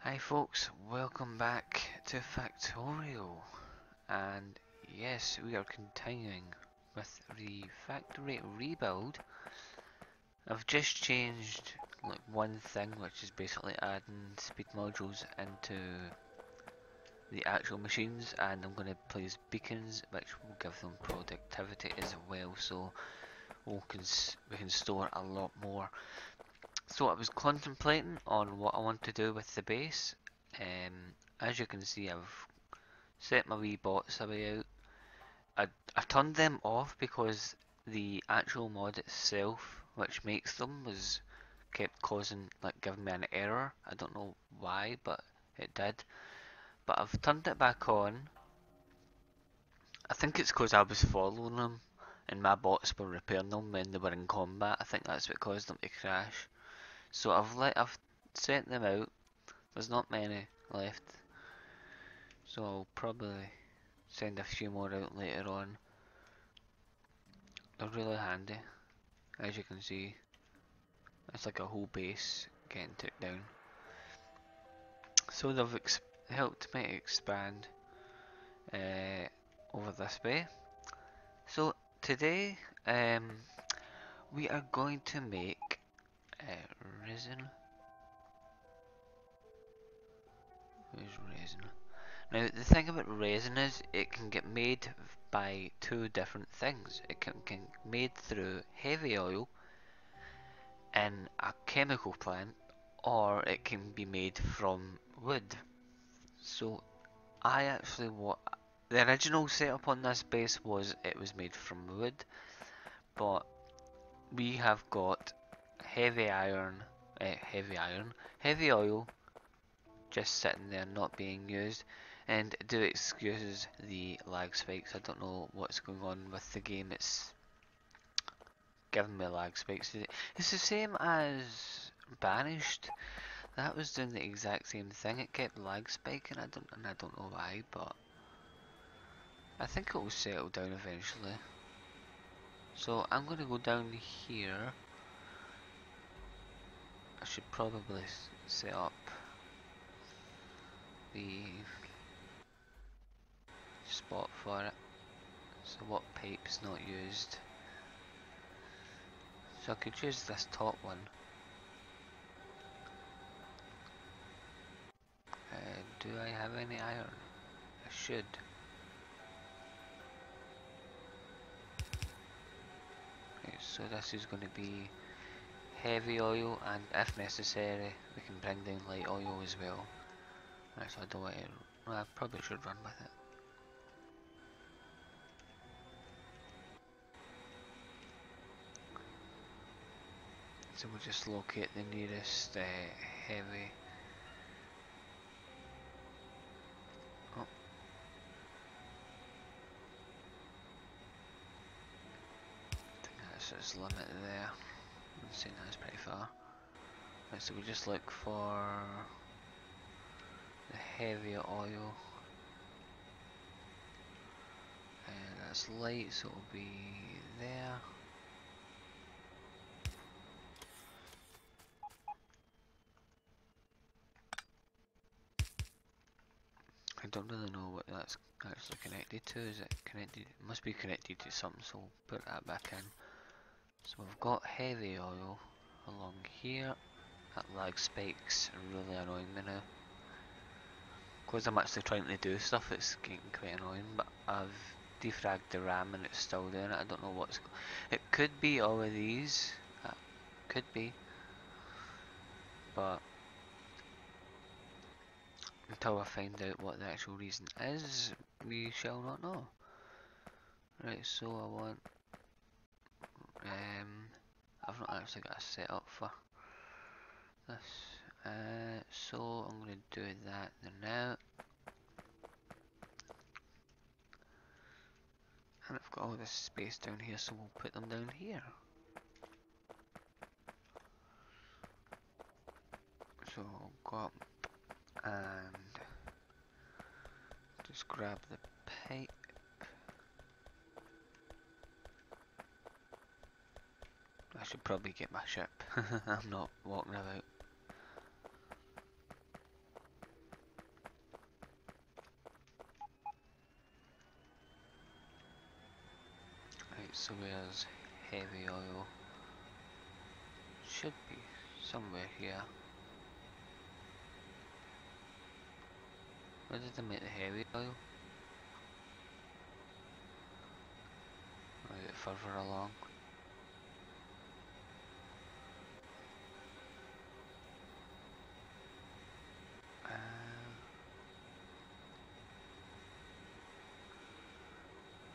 Hi folks, welcome back to Factorio, and yes, we are continuing with the factory rebuild. I've just changed like one thing, which is basically adding speed modules into the actual machines, and I'm going to place beacons which will give them productivity as well, so we can store a lot more. So I was contemplating on what I want to do with the base. As you can see, I've set my wee bots away out. I've turned them off because the actual mod itself, which makes them, was kept causing, like, giving me an error. I don't know why, but it did. But I've turned it back on. I think it's because I was following them and my bots were repairing them when they were in combat. I think that's what caused them to crash. So I've sent them out. There's not many left, so I'll probably send a few more out later on. They're really handy, as you can see. It's like a whole base getting took down. So they've helped me expand over this way. So today we are going to make resin. Where's resin? Now the thing about resin is it can get made by two different things. It can get made through heavy oil in a chemical plant, or it can be made from wood. So I actually the original setup on this base was it was made from wood, but we have got heavy heavy oil just sitting there not being used. And do excuse the lag spikes. I don't know what's going on with the game. It's giving me lag spikes. It's the same as Banished. That was doing the exact same thing. It kept lag spiking. I don't know why, but I think it will settle down eventually. So I'm gonna go down here. I should probably set up the spot for it. So what pipe's not used? So I could use this top one. Do I have any iron? I should. Right, so this is going to be heavy oil, and if necessary we can bring down light oil as well. Right, so I don't want to, well, I probably should run with it. So we'll just locate the nearest heavy. Oh. I think that's its limit there. I'm saying that's pretty far. Right, so we just look for the heavier oil. And that's light, so it'll be there. I don't really know what that's actually connected to. Is it connected? It must be connected to something, so we'll put that back in. So we've got heavy oil along here. That lag spike's really annoying me now. Because I'm actually trying to do stuff, it's getting quite annoying, but I've defragged the RAM and it's still doing it. I don't know what's... It could be all of these. Could be. But until I find out what the actual reason is, we shall not know. Right, so I want... I've not actually got a setup for this. So I'm going to do that now. And I've got all this space down here, so we'll put them down here. So I'll go up and just grab the pipe. I should probably get my ship. I'm not walking about. So where's heavy oil? Should be somewhere here. Where did I make the heavy oil? Or is it further along?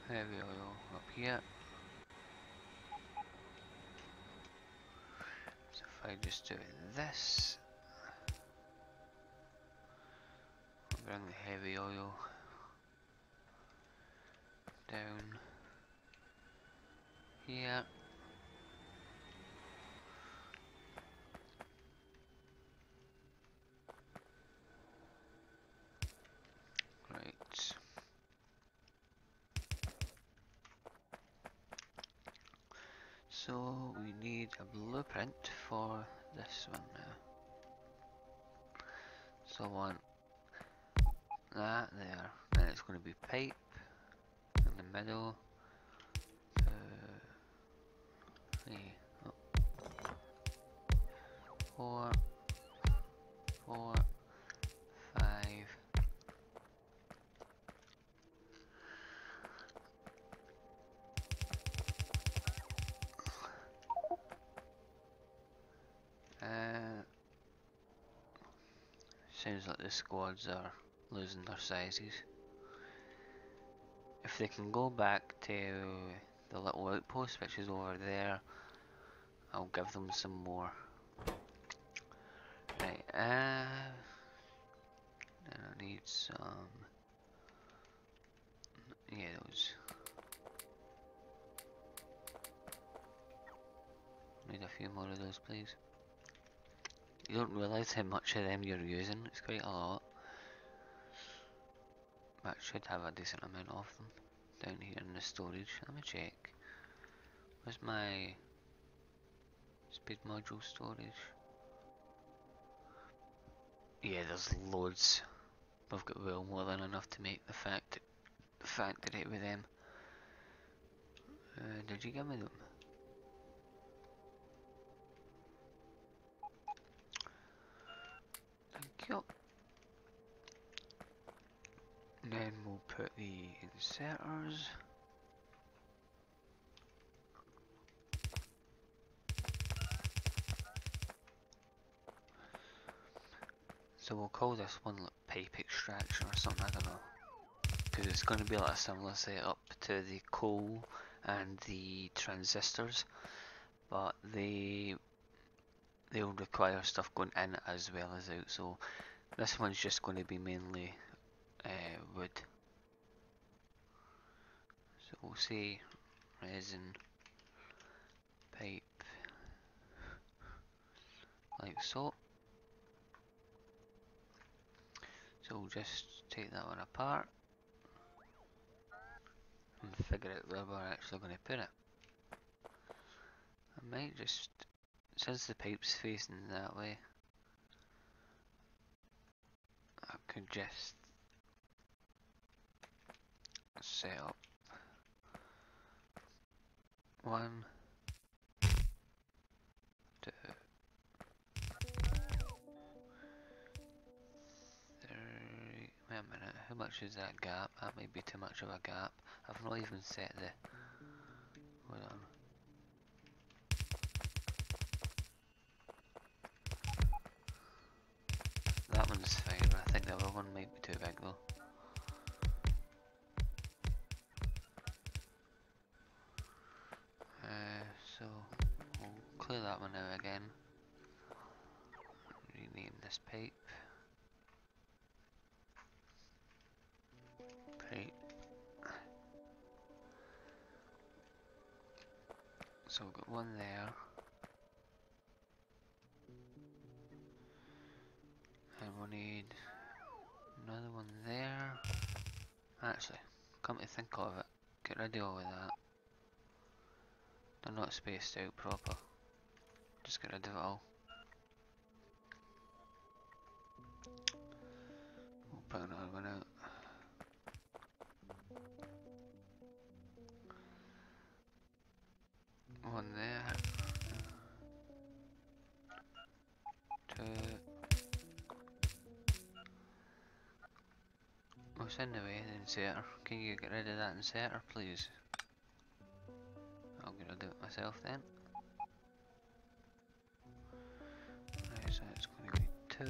Heavy oil up here. So if I just do this, bring the heavy oil down here. Right. So we need a blueprint for this one now. So I want that there. Then it's going to be pipe in the middle. 3, 4, 4, 5. Sounds like the squads are losing their sizes. If they can go back to the little outpost which is over there, I'll give them some more. Right, then I need some, yeah, those. Need a few more of those, please. You don't realise how much of them you're using, it's quite a lot. But I should have a decent amount of them down here in the storage. Let me check. Where's my speed module storage? Yeah, there's loads. I've got well more than enough to make the factory with them. Did you give me them? Thank you. And then we'll put the inserters. So we'll call this one like pipe extraction or something, I don't know. Because it's going to be like a similar setup to the coal and the transistors. But they'll require stuff going in as well as out. So this one's just going to be mainly wood. So we'll say resin, pipe, like so. So we'll just take that one apart and figure out where we're actually going to put it. I might just, since the pipe's facing that way, I could just set up 1, 2, 3. Wait a minute, how much is that gap? That might be too much of a gap. I've not even set the, hold on. That one's fine, I think the other one might be too big though. So we'll clear that one out again. Rename this pipe. Pipe. So we've got one there. And we'll need another one there. Actually, come to think of it, get rid of all of that. They're not spaced out proper. Just get rid of it all. We'll put another one out. One there. Two. What's in the way, the inserter? Can you get rid of that inserter, please? I'll get rid of it myself then. Right, so it's going to be 2.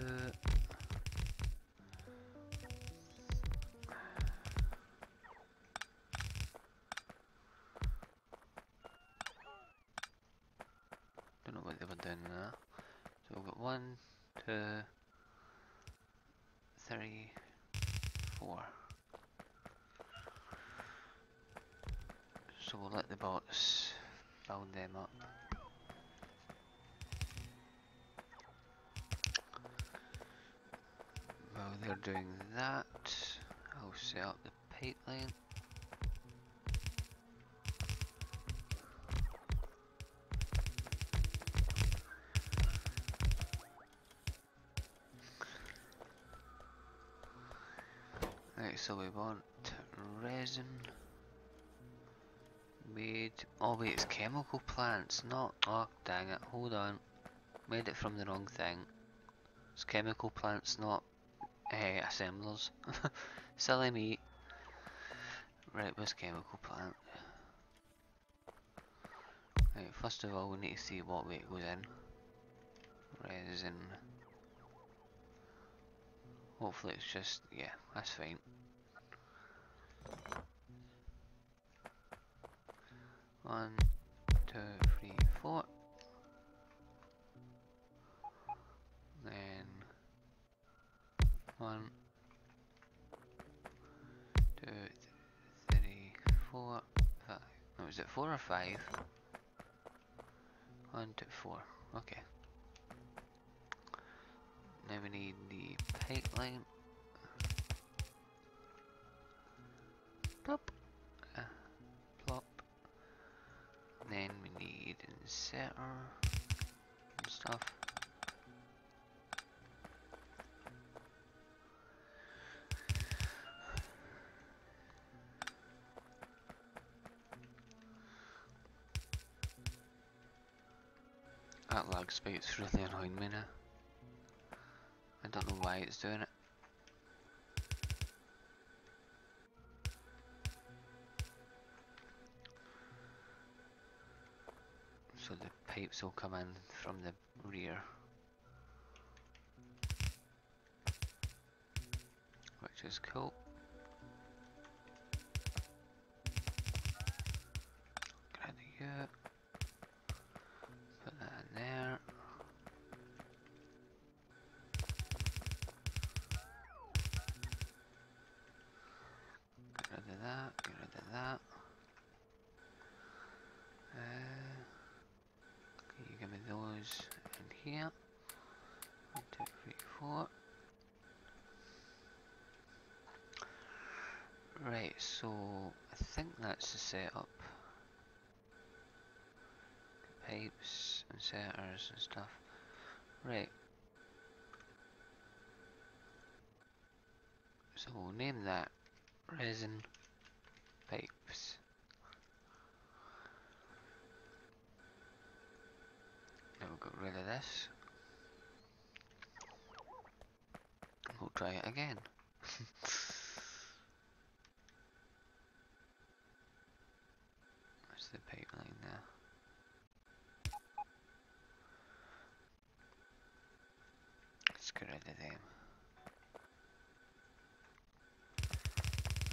Don't know what they were doing there. So we've got 1, 2, 3, 4. So we'll let the bots build them up. While they're doing that, I'll set up the pipeline. Right, so we want resin made. Oh wait, it's chemical plants, not. Oh dang it, hold on. Made it from the wrong thing. It's chemical plants, not assemblers. Silly me. Right, where's chemical plant? Right, first of all we need to see what way it goes in. Resin. Hopefully it's just, yeah, that's fine. One, 2, 3, 4. Then 1, 2, 3, 4, 5. No, is it 4 or 5? 1, 2, 4. Okay. Now we need the pipeline. Plop. Plop. Then we need inserter and stuff. That lag spike's really annoying me now. I don't know why it's doing it. So the pipes will come in from the rear, which is cool. Grab the U, put that in there. Get rid of that, get rid of that. Can you give me those in here? 1, 2, 3, 4. Right, so I think that's the setup. Pipes, inserters and stuff. Right. So we'll name that resin pipes. Now we'll get rid of this. We'll try it again. Where's the pipeline there? Let's get rid of them.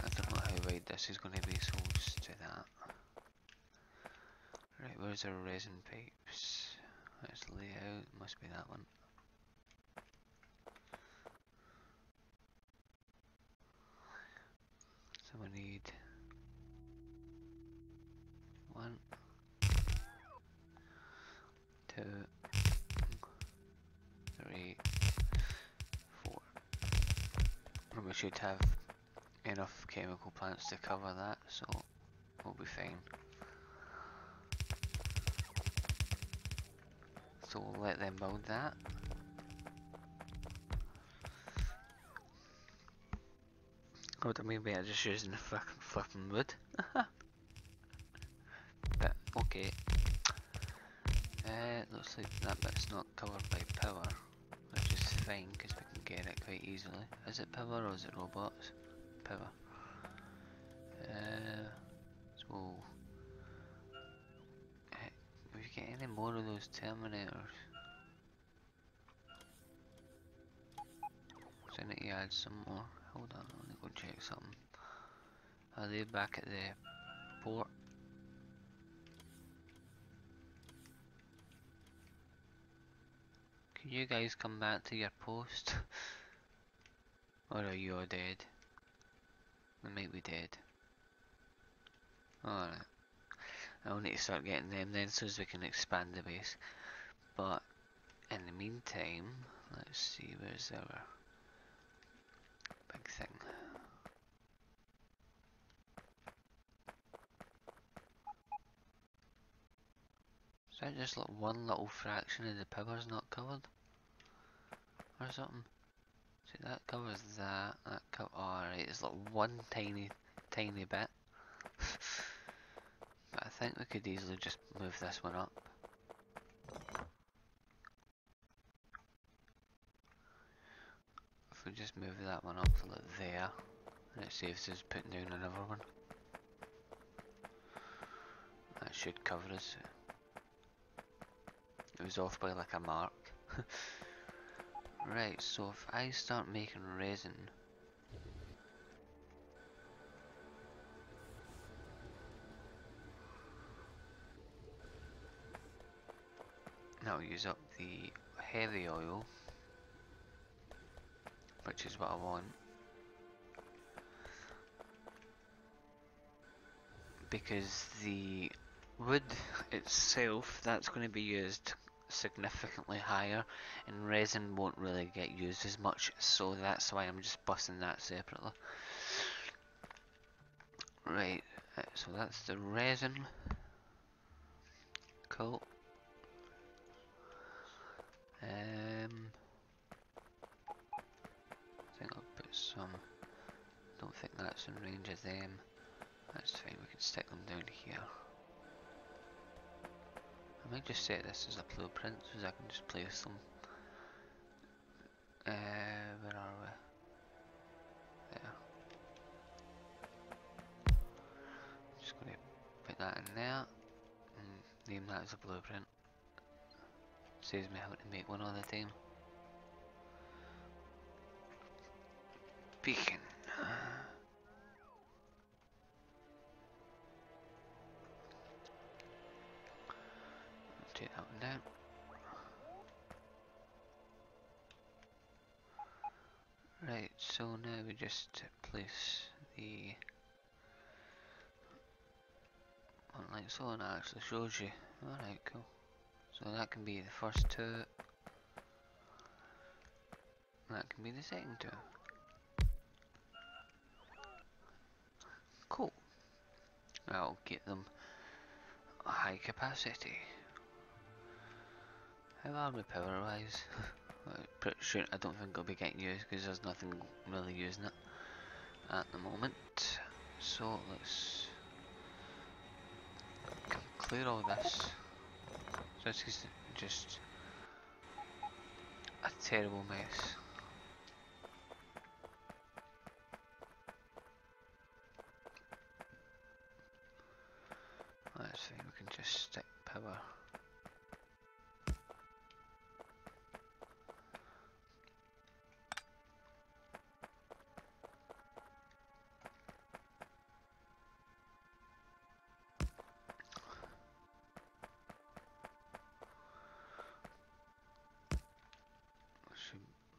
I don't know how wide this is going to be, so we'll just do that. Right, where's our resin pipes? Let's lay out, must be that one. So we need 1, 2, 3, 4. And we should have enough chemical plants to cover that, so we'll be fine. So we'll let them build that. God, I mean, we are just using the fucking flipping wood. But okay. Looks like that bit's not covered by power, which is fine because we can get it quite easily. Is it power or is it robots? Power. So, if you get any more of those Terminators, so I need to add some more. Hold on, let me go check something. Are they back at the port? Can you guys come back to your post? Or are you all dead? They might be dead. Alright. I'll need to start getting them then so as we can expand the base. But in the meantime, let's see, where's our big thing? Is that just like one little fraction of the power's not covered? Or something? See, that covers that, alright, it's like one tiny bit. But I think we could easily just move this one up. If we just move that one up to like there, and it saves us putting down another one. That should cover us. It was off by like a mark. Right, so if I start making resin, that'll use up the heavy oil, which is what I want. Because the wood itself, that's going to be used significantly higher, and resin won't really get used as much, so that's why I'm just busting that separately. Right, so that's the resin. Cool. I think I'll put some. Don't think that's in range of them. That's fine, we can stick them down here. I might just set this as a blueprint so I can just place them. Where are we? There. Just going to put that in there and name that as a blueprint. Saves me having to make one all the time. Beacon. Take that one down. Right, so now we just place the one like so, and that actually shows you. Alright, cool. So that can be the first two. That can be the second two. Cool. That'll get them a high capacity. How are we power wise? Pretty sure I don't think it'll be getting used because there's nothing really using it at the moment. So let's clear all this. So this is just a terrible mess. That's fine, we can just stick power.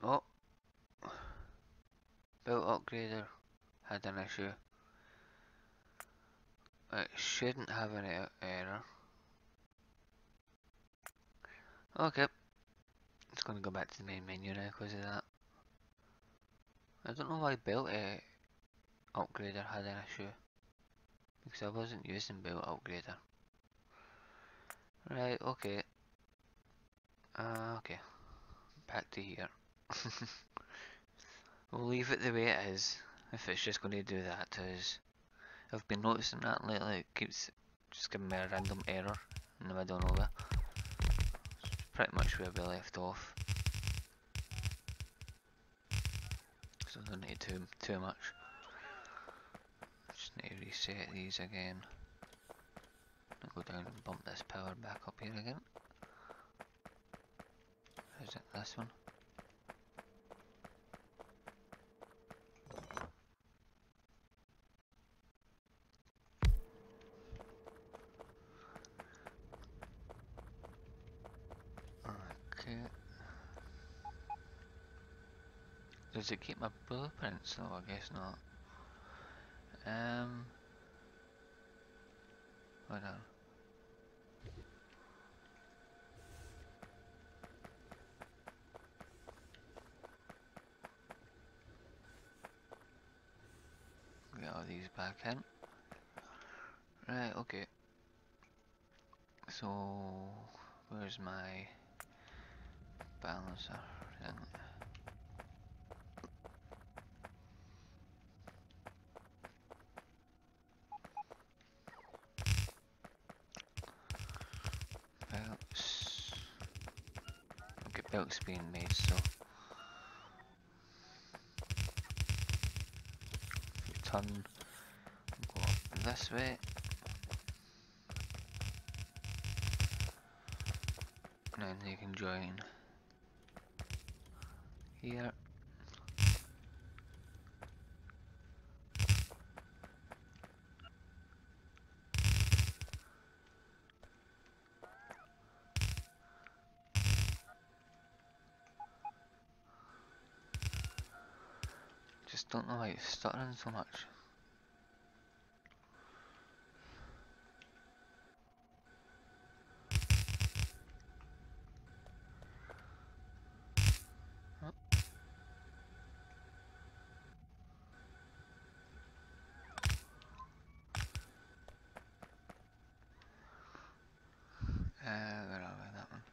Oh! Build upgrader had an issue. It shouldn't have an error. Okay. It's going to go back to the main menu now because of that. I don't know why build upgrader had an issue. Because I wasn't using build upgrader. Right, okay. Okay. Back to here. We'll leave it the way it is. If it's just going to do that to us. I've been noticing that lately. It keeps just giving me a random error in the middle of nowhere. pretty much where we left off. So I don't need too much. Just need to reset these again. I'll go down and bump this power back up here again. Is it this one? Okay. Does it keep my blueprints? No, I guess not. Hold on. Get all these back in. Right, okay. So, where's my balancer thing? Belts. Okay, belts being made, so if you turn, go up this way, and then you can join here. Just don't know why it's stuttering so much. Oh. Where are we? That one.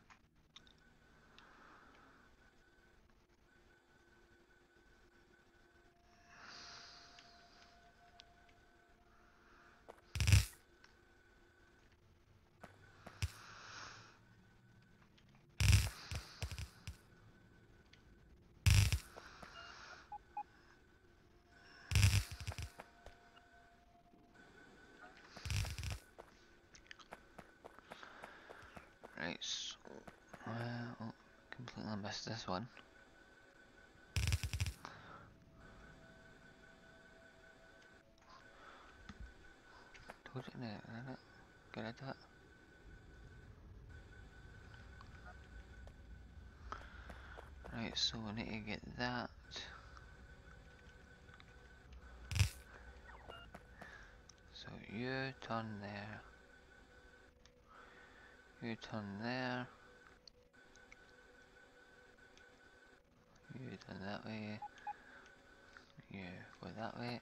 Right, so, oh, completely missed this one. Told you, innit? Get rid of it. Right, so we need to get that. So you turn there. You turn there. You turn that way. You go that way.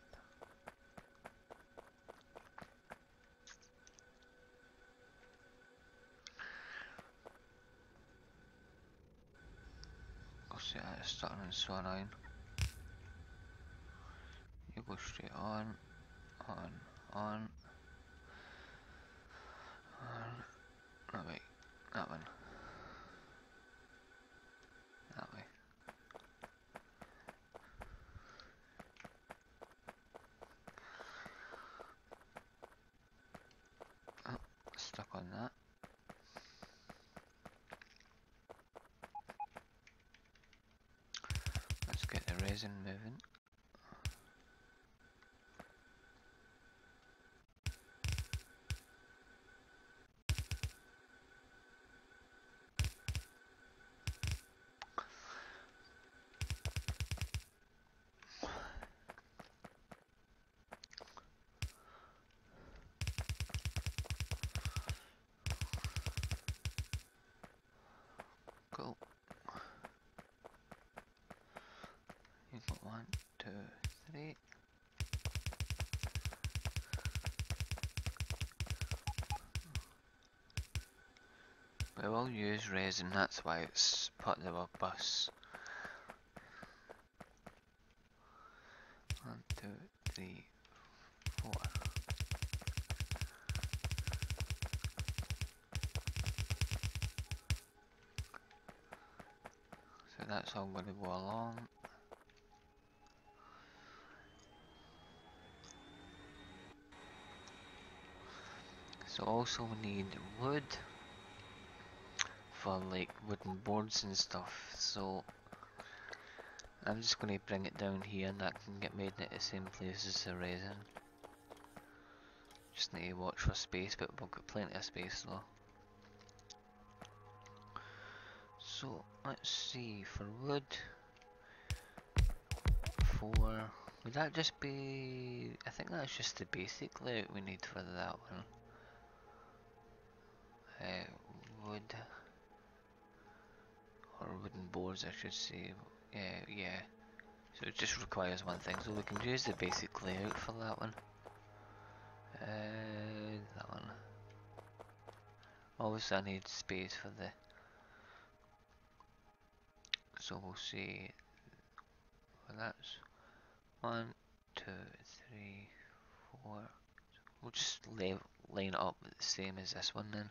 Go see that it's starting and so on. You go straight on, on. Oh wait, that one. That way. Oh, stuck on that. Let's get the resin moving. Cool. You've got 1, 2, 3. We will use resin, that's why it's part of our bus. 1, 2, 3, 4. that's all going to go along. So also we need wood for like wooden boards and stuff. So I'm just going to bring it down here, and that can get made at the same place as the resin. Just need to watch for space, but we've got plenty of space though. So let's see, for wood, 4, would that just be, I think that's just the basic layout we need for that one. Wood, or wooden boards I should say, yeah. So it just requires one thing, so we can use the basic layout for that one. That one. Obviously I need space for the, so we'll see, well that's 1, 2, 3, 4, we'll just line it up the same as this one then.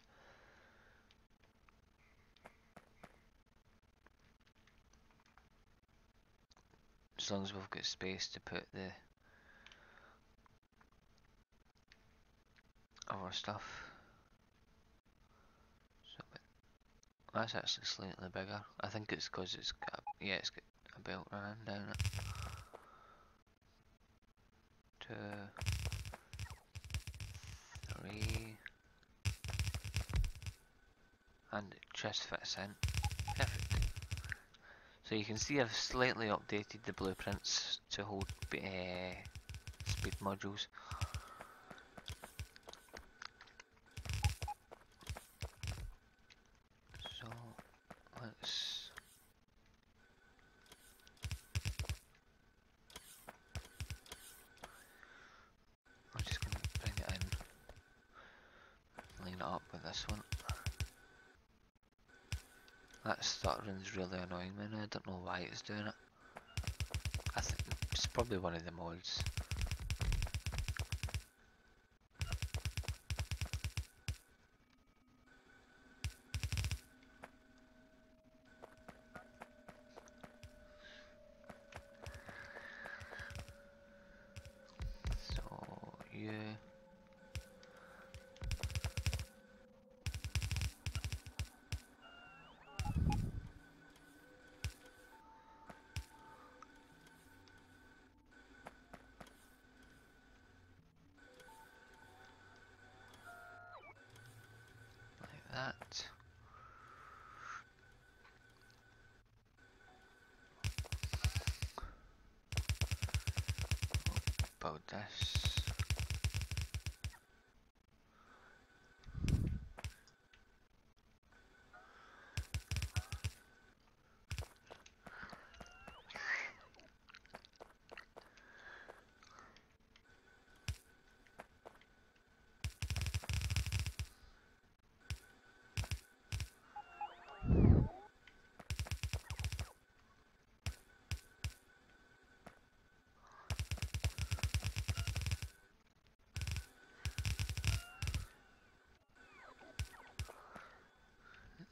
As long as we've got space to put the other stuff. So that's actually slightly bigger. I think it's because it's got, yeah, it's got a belt running down it. 2, 3, and it just fits in. Perfect. So you can see I've slightly updated the blueprints to hold speed modules. So let's, I'm just going to bring it in, line it up with this one. That stuttering's really annoying me now, I don't know why it's doing it. I think it's probably one of the mods. So you like that. About this.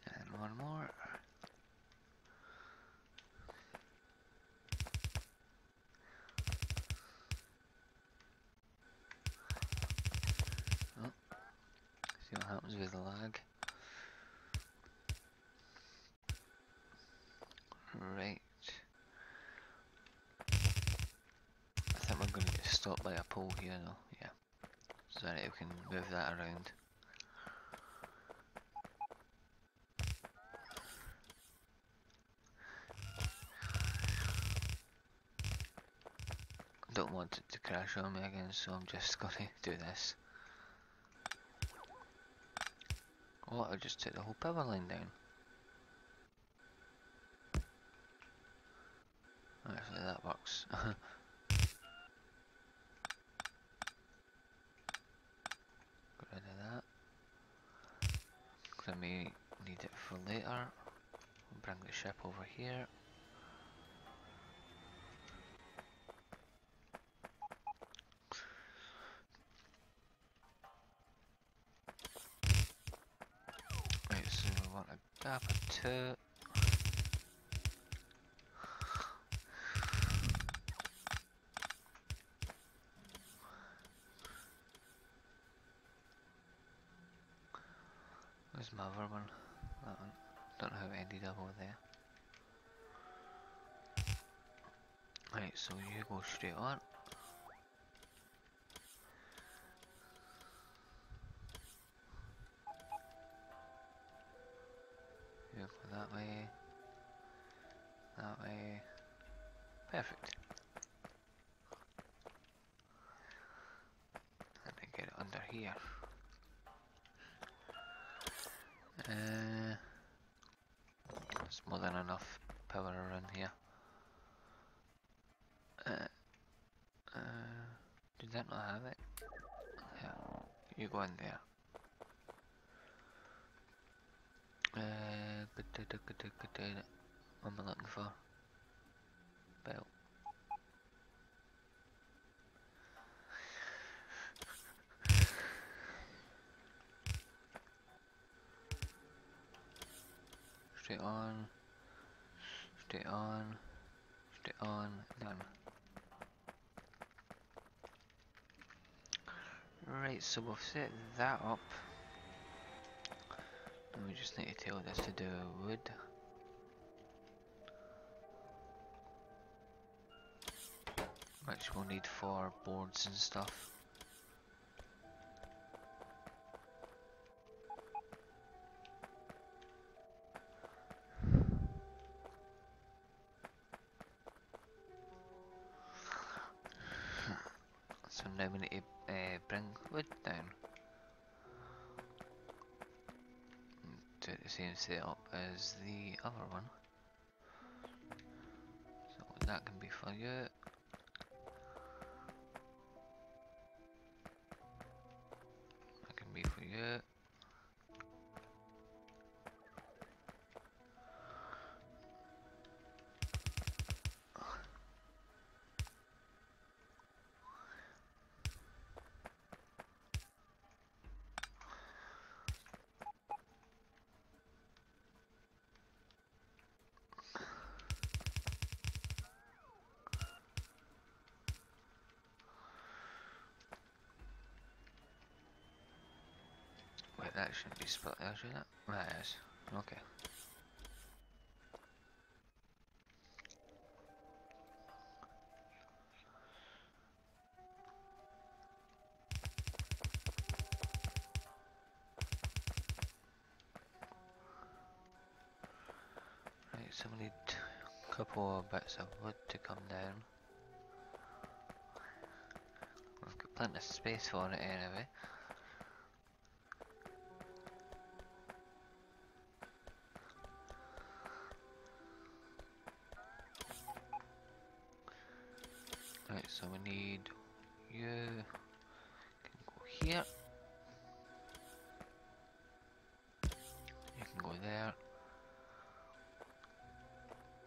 And one more. Oh, see what happens with the lag. Right. I think we're going to get stopped by a pole here though, yeah. So that we can move that around. Don't want it to crash on me again, so I'm just going to do this. Oh, I just took the whole power line down. Actually, that works. Get rid of that. Because I may need it for later. We'll bring the ship over here. Right, so we want a gap of 2. my other one. That one. Don't know how it ended up over there. Right, so you go straight on. You go that way. That way. Perfect. And then get it under here. There's more than enough power around here. Did that not have it? Yeah. You go in there. What am I looking for? Belt. Straight on. Straight on. Straight on. None. Right, so we've set that up. And we just need to tell this to do wood. Which we'll need for boards and stuff. So now we need to bring wood down. Do the same setup as the other one. So that can be for you. That can be for you. Wait, that shouldn't be split there, should it? That is. Okay. Right, so we need a couple of bits of wood to come down. We've got plenty of space for it anyway. Right, so we need you can go here. You can go there.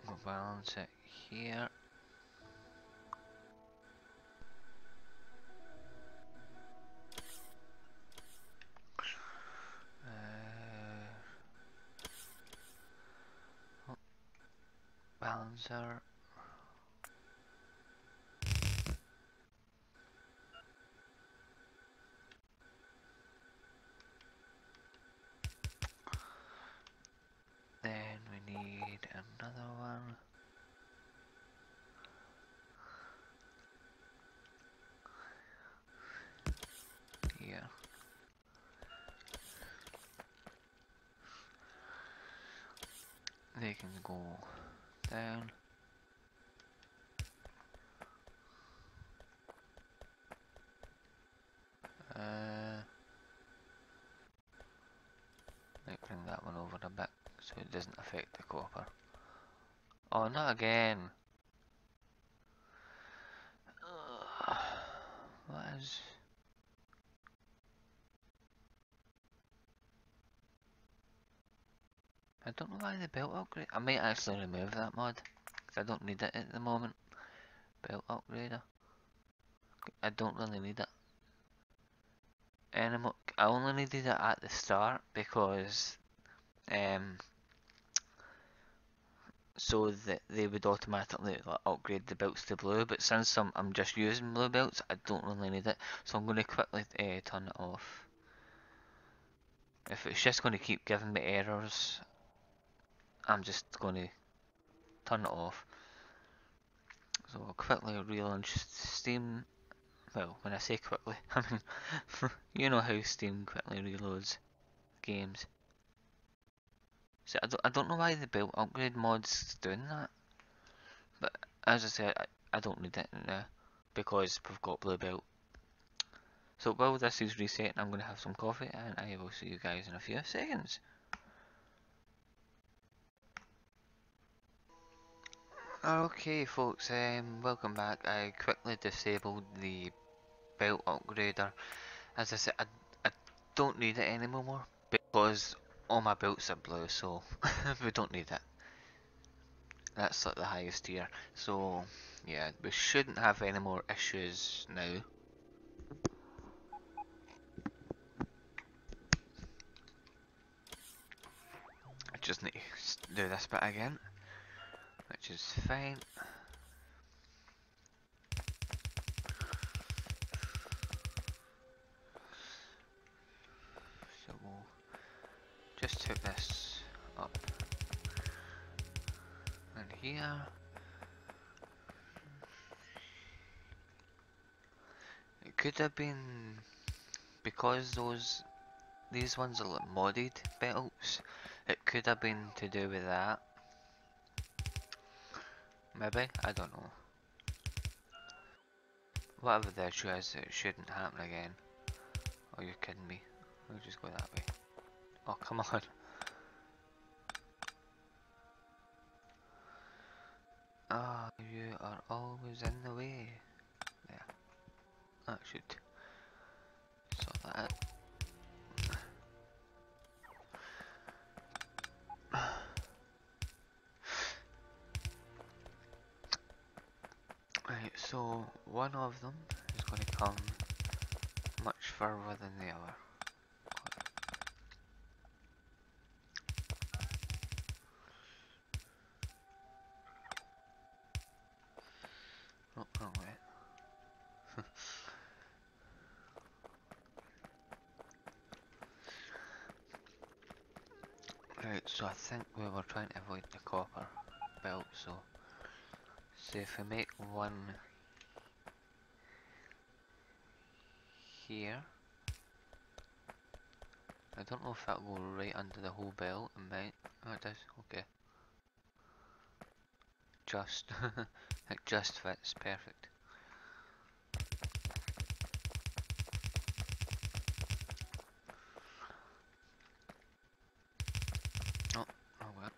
We'll balance it here. Balancer. Then we need another one. Here. They can go down. Might bring that one over a bit so it doesn't affect the copper. Oh, not again! What is... I don't know why the belt upgrade... I might actually remove that mod, because I don't need it at the moment. Belt upgrader. I don't really need it anymore. I only needed it at the start because so that they would automatically like, upgrade the belts to blue, but since I'm just using blue belts, I don't really need it, so I'm going to quickly turn it off. If it's just going to keep giving me errors, I'm just going to turn it off. So I'll quickly relaunch Steam. Well, when I say quickly, I mean, you know how Steam quickly reloads games. So I don't know why the build upgrade mod's doing that. But as I said, I don't need it now because we've got Blue Belt. So while this is resetting, I'm going to have some coffee and I will see you guys in a few seconds. Okay folks, welcome back. I quickly disabled the belt upgrader. As I said, I don't need it anymore because all my belts are blue, so we don't need it. That's like the highest tier. So yeah, we shouldn't have any more issues now. I just need to do this bit again, which is fine. So we'll just hook this up in here. It could have been because these ones are like modded belts. It could have been to do with that. Maybe, I don't know. Whatever the issue is, it shouldn't happen again. Oh, you're kidding me. We'll just go that way. Oh, come on. Ah, you are always in the way. There. That should sort that out. Right, so one of them is going to come much further than the other. Oh, wrong way. Right, so I think we were trying to avoid the copper belt, so say if we make one here, I don't know if that'll go right under the whole belt. It might. Oh, it does. Okay. Just. It just fits. Perfect. Oh, oh well.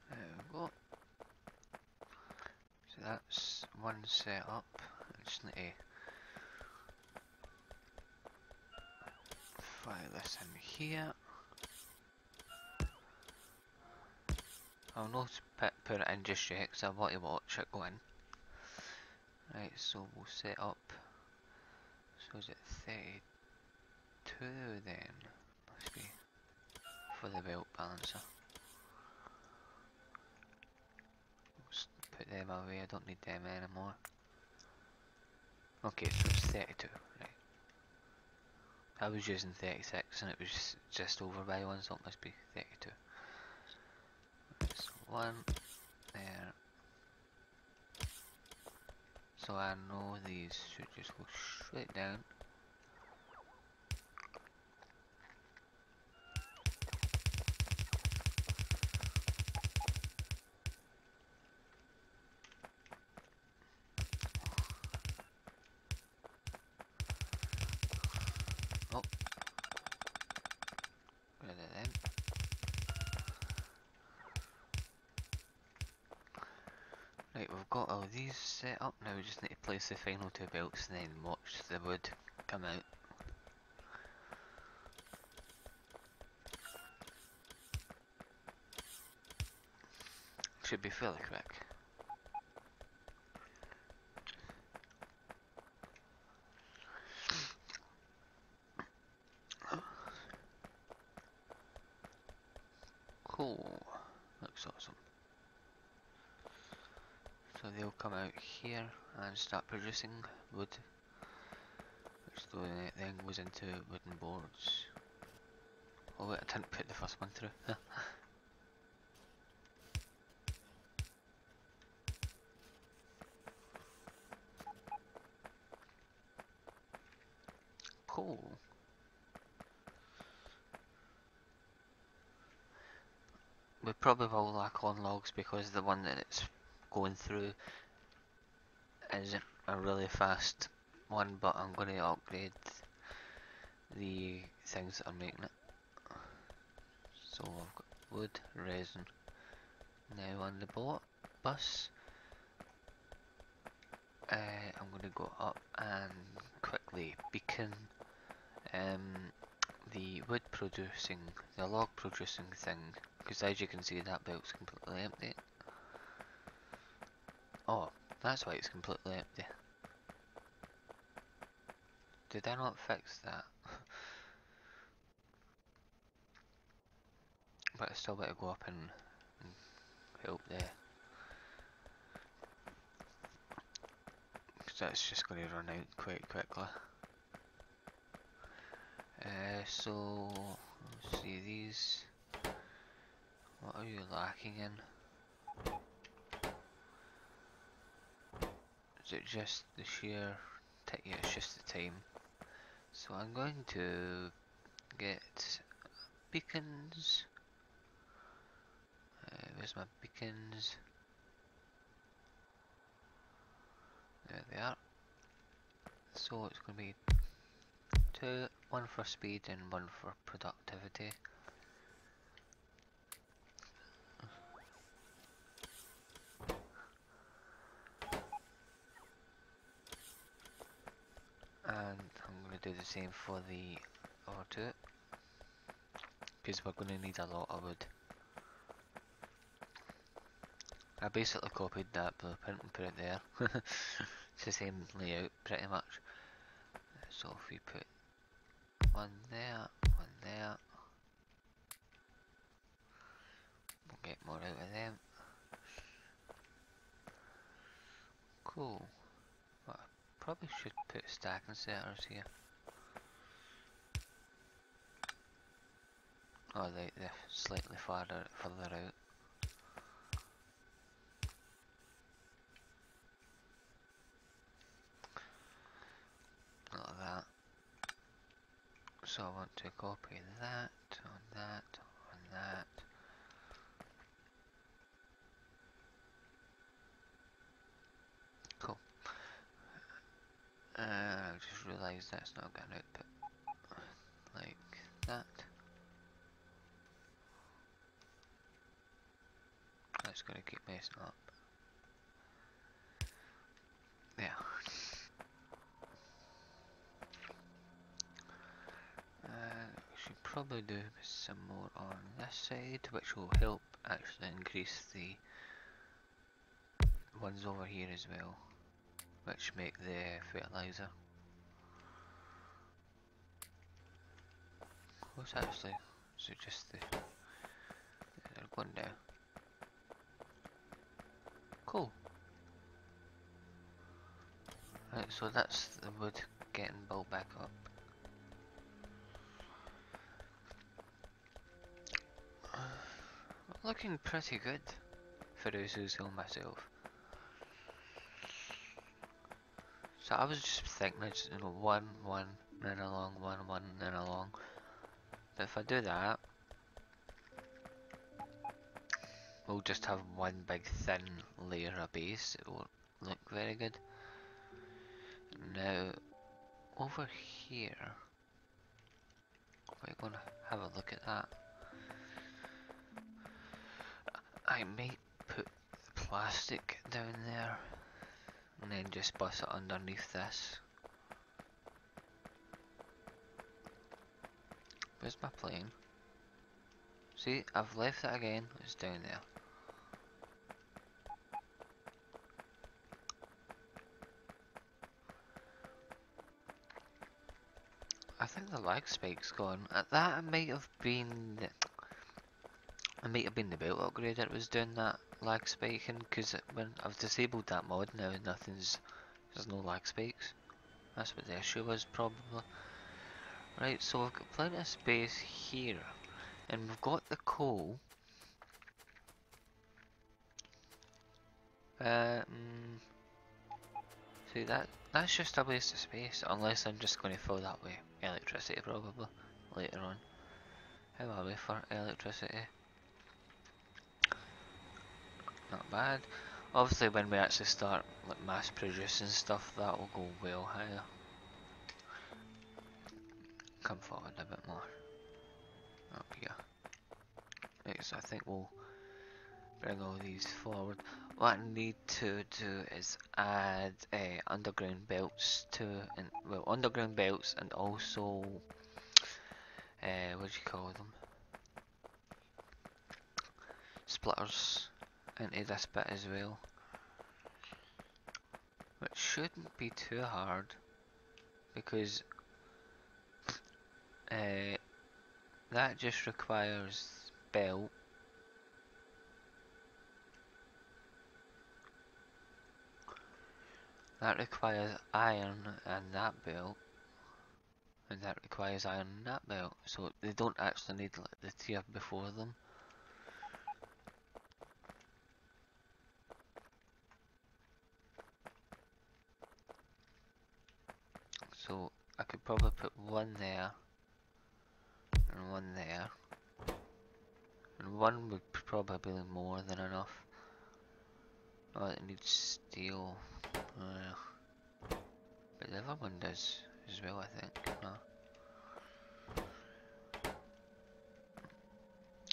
There we go. So that's one set up. I just need to fire this in here. I'll not put it in just yet because I want to watch it go in. Right, so we'll set up. So is it 32 then? Must be for the belt balancer. Just put them away, I don't need them anymore. Okay, so it's 32, right. I was using 36 and it was just over by one, so it must be 32. Right, so one there. So I know these should just go straight down. Oh, rid of them. Right, we've got all these set up now. We just need to place the final two belts and then watch the wood come out. Should be fairly quick. Cool. Looks awesome. So So they'll come out here and start producing wood, which then goes into wooden boards. Oh wait, I didn't put the first one through. Cool. We probably will lack on logs because the one that it's going through isn't a really fast one, but I'm going to upgrade the things that are making it. So I've got wood, resin now on the bus. I'm going to go up and quickly beacon the wood producing, the log producing thing, because as you can see that belt's completely empty. Oh, that's why it's completely empty. Did I not fix that? But I still better go up and help there. Because that's just going to run out quite quickly. So, let's see these. What are you lacking in? Is it just the sheer... yeah, it's just the time. So I'm going to get beacons. Where's my beacons? There they are. So it's going to be two, one for speed and one for productivity. And I'm going to do the same for the other two, because we're going to need a lot of wood. I basically copied that blueprint and put it there. It's the same layout pretty much. So if we put one there, we'll get more out of them. Cool. But I probably should put stacking setters here. Oh, they're slightly further out. Like that. So I want to copy that on that on that. Cool. I just realised that's not going to output like that. That's going to keep messing up. Yeah. We should probably do some more on this side, which will help actually increase the ones over here as well, which make the fertilizer. What's actually, so just the, they're going down. Cool. Right, so that's the wood getting built back up. Looking pretty good for Uzuzu myself. So I was just thinking, just, you know, one, then along, one, then along. But if I do that, we'll just have one big thin layer of base. It won't look very good. Now, over here, we're gonna have a look at that. I might put plastic down there and then just bust it underneath this. Where's my plane? See, I've left it again, it's down there. I think the lag spike's gone. That might have been the belt upgrade that was doing that. lag spiking, because when I've disabled that mod now, there's no lag spikes. That's what the issue was probably. Right, so we've got plenty of space here, and we've got the coal. See that's just a waste of space, unless I'm just going to fill that with electricity probably later on. How are we for electricity? Not bad. Obviously when we actually start like mass producing stuff, that will go well higher. Come forward a bit more. Up here. Right, so I think we'll bring all these forward. What I need to do is add underground belts to, and well, underground belts, and also what do you call them? Splitters into this bit as well, which shouldn't be too hard because that just requires belt. That requires iron and that belt, and that requires iron and that belt, so they don't actually need like the tier before them. So I could probably put one there, and one there, and one would probably be more than enough. Oh, it needs steel, but the other one does as well, I think. No.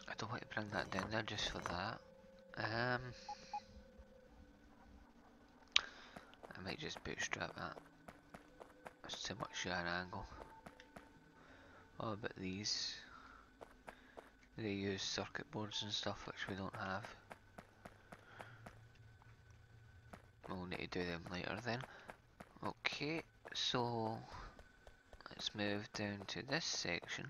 I don't want to bring that down there just for that. I might just bootstrap that. That's too much at an angle. Oh, but these, they use circuit boards and stuff which we don't have. We'll need to do them later then. Okay, so let's move down to this section.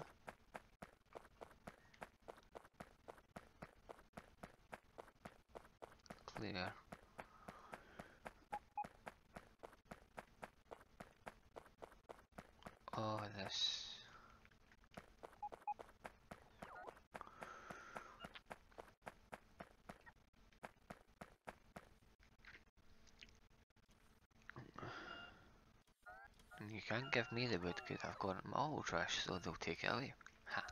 Clear. Oh, this. You can't give me the wood because I've got it in my auto trash, so they'll take it away. Ha.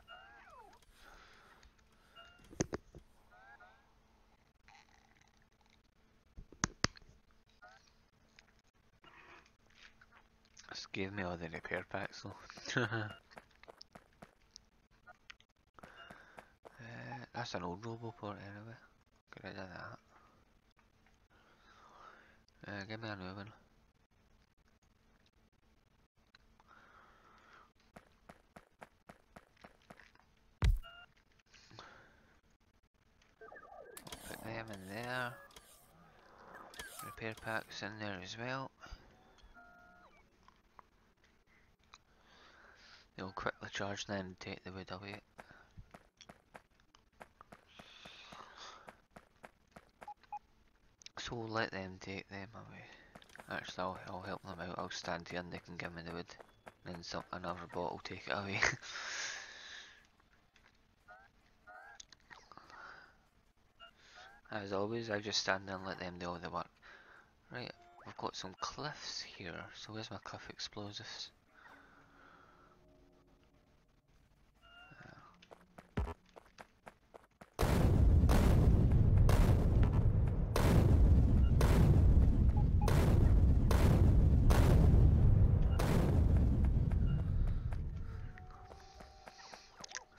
Just gave me all the repair packs though. That's an old Roboport anyway. Get rid of that. Give me a new one. Put them in there. Repair packs in there as well. They'll quickly charge then and take the wood away. So we'll let them take them away. Actually, I'll help them out. I'll stand here and they can give me the wood. Then another bot will take it away. As always, I just stand there and let them do all the work. Right, we've got some cliffs here. So where's my cliff explosives?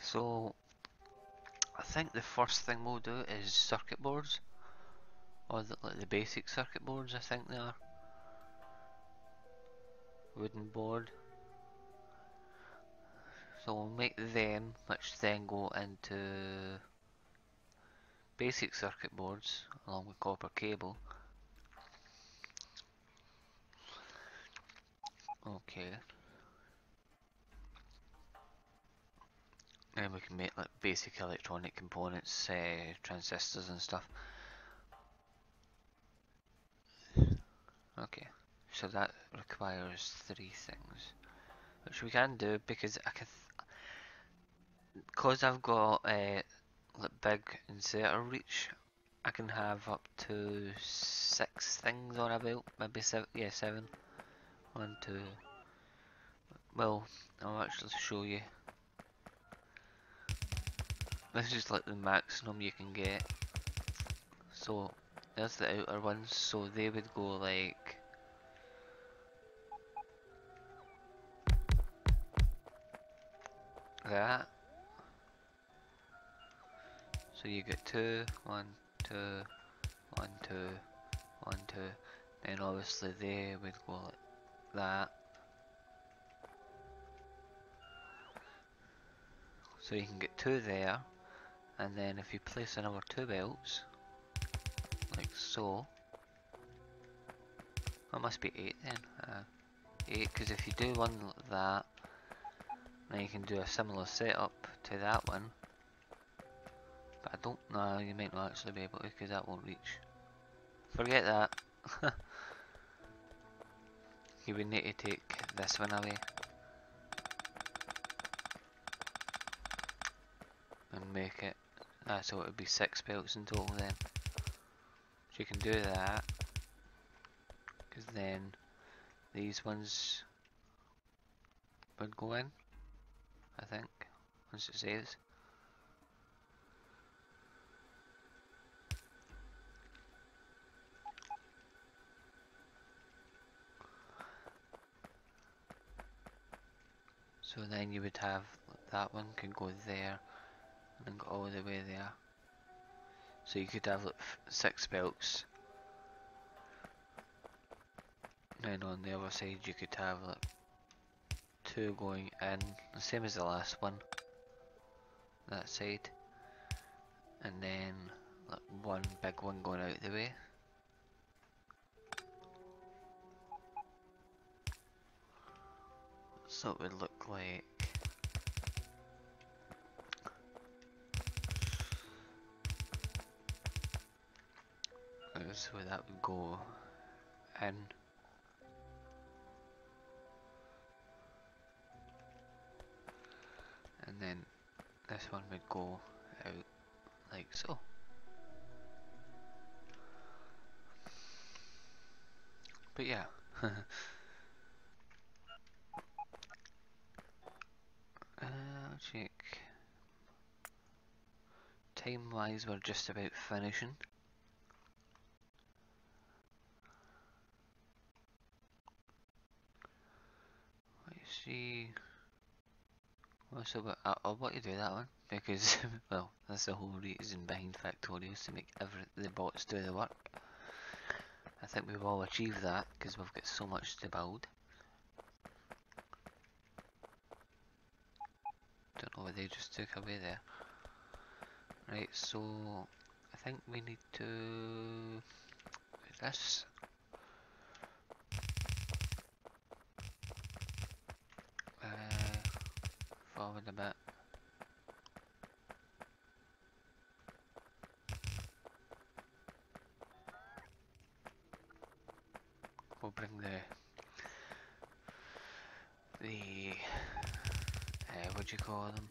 So I think the first thing we'll do is circuit boards, or like the basic circuit boards. I think they are wooden board. So we'll make them, which then go into basic circuit boards along with copper cable. Okay. And we can make like basic electronic components, transistors and stuff. Okay, so that requires 3 things, which we can do because I can, because I've got like big inserter reach. I can have up to 6 things on a belt, maybe 7. Yeah, 7. 1, 2. Well, I'll actually show you. This is like the maximum you can get. So there's the outer ones, so they would go like that. So you get 2, 1, 2, 1, 2, 1, 2. Then obviously they would go like that. So you can get 2 there, and then if you place another 2 belts, like so, that must be 8 then. 8, because if you do one like that, then you can do a similar setup to that one. But I don't know, you might not actually be able to, because that won't reach. Forget that. You would need to take this one away. And make it, so it would be 6 belts in total then. So you can do that, because then these ones would go in, I think, once it saves. So then you would have, that one could go there, and then go all the way there. So you could have like 6 belts. And on the other side you could have like 2 going in, the same as the last one, that side. And then like 1 big one going out the way. So it would look like so that would go in, and then this one would go out like so. But yeah. I'll check. Time wise we're just about finishing. Let's see. Well, so but I'll want to do that one because well, that's the whole reason behind Factorio, is to make the bots do the work. I think we've all achieved that because we've got so much to build. Don't know what they just took away there. Right, so I think we need to do this. Forward a bit. We'll bring the what do you call them?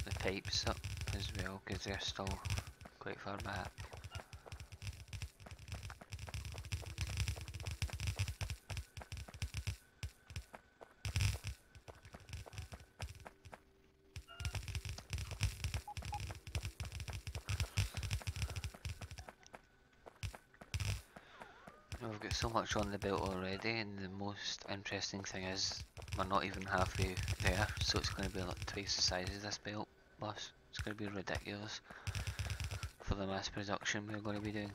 The pipes up as well, because they're still quite far back. We've got so much on the belt already, and the most interesting thing is we're not even halfway there, so it's going to be like twice the size of this belt plus. It's going to be ridiculous for the mass production we're going to be doing.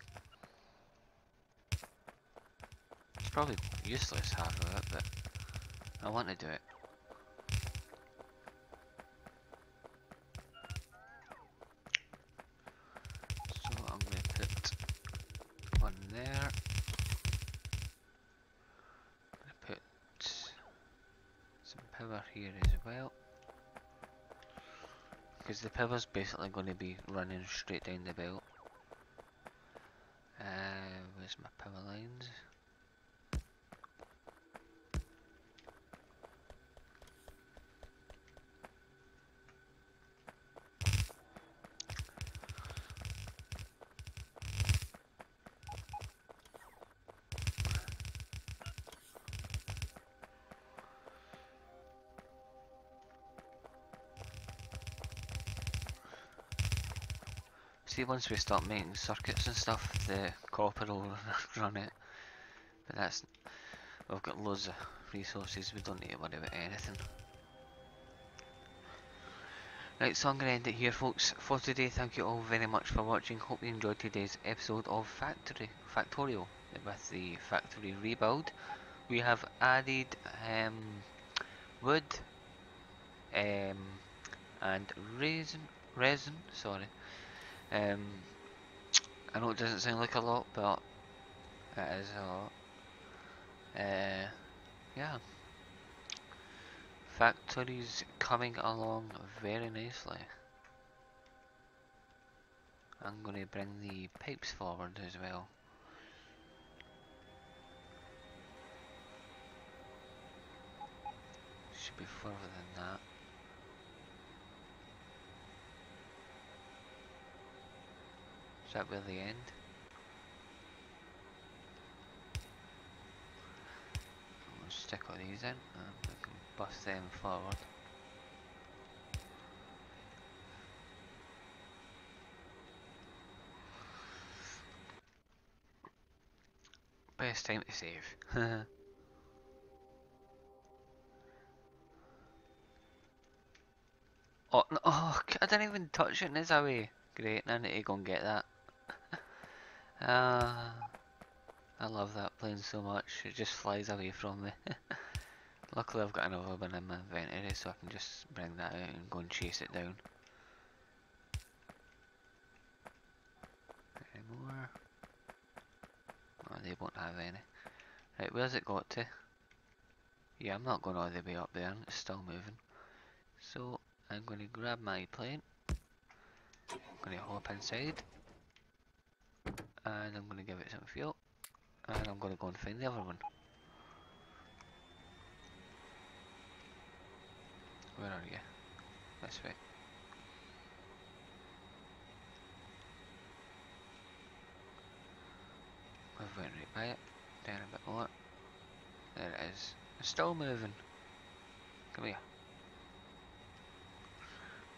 It's probably useless, half of it, but I want to do it. So I'm going to put one there. Put some power here as well, because the power's basically going to be running straight down the belt. There's my power lines. See, once we start making circuits and stuff, the copper will run it. But that's, we've got loads of resources, we don't need to worry about anything. Right, so I'm going to end it here, folks, for today. Thank you all very much for watching. Hope you enjoyed today's episode of Factorio with the factory rebuild. We have added wood and resin, sorry. I know it doesn't sound like a lot, but it is a lot. Yeah. Factory's coming along very nicely. I'm going to bring the pipes forward as well. Should be further than that. Is that where they end? We'll stick all these in and we can bust them forward. Best time to save. Oh, no, oh, I didn't even touch it in this away. Great, I need to go and get that. I love that plane so much, it just flies away from me. Luckily I've got another one in my inventory so I can just bring that out and go and chase it down. Any more? Oh, they won't have any. Right, where's it got to? Yeah, I'm not going all the way up there, it's still moving. So, I'm going to grab my plane. I'm going to hop inside. And I'm going to give it some fuel. And I'm going to go and find the other one. Where are you? This way. I've went right by it. Down a bit more. There it is. It's still moving. Come here.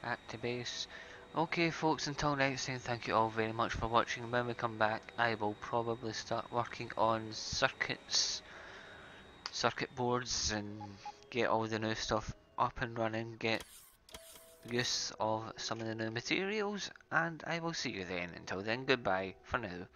Back to base. Okay folks, until next time, thank you all very much for watching. When we come back, I will probably start working on circuit boards and get all the new stuff up and running, get use of some of the new materials, and I will see you then. Until then, goodbye for now.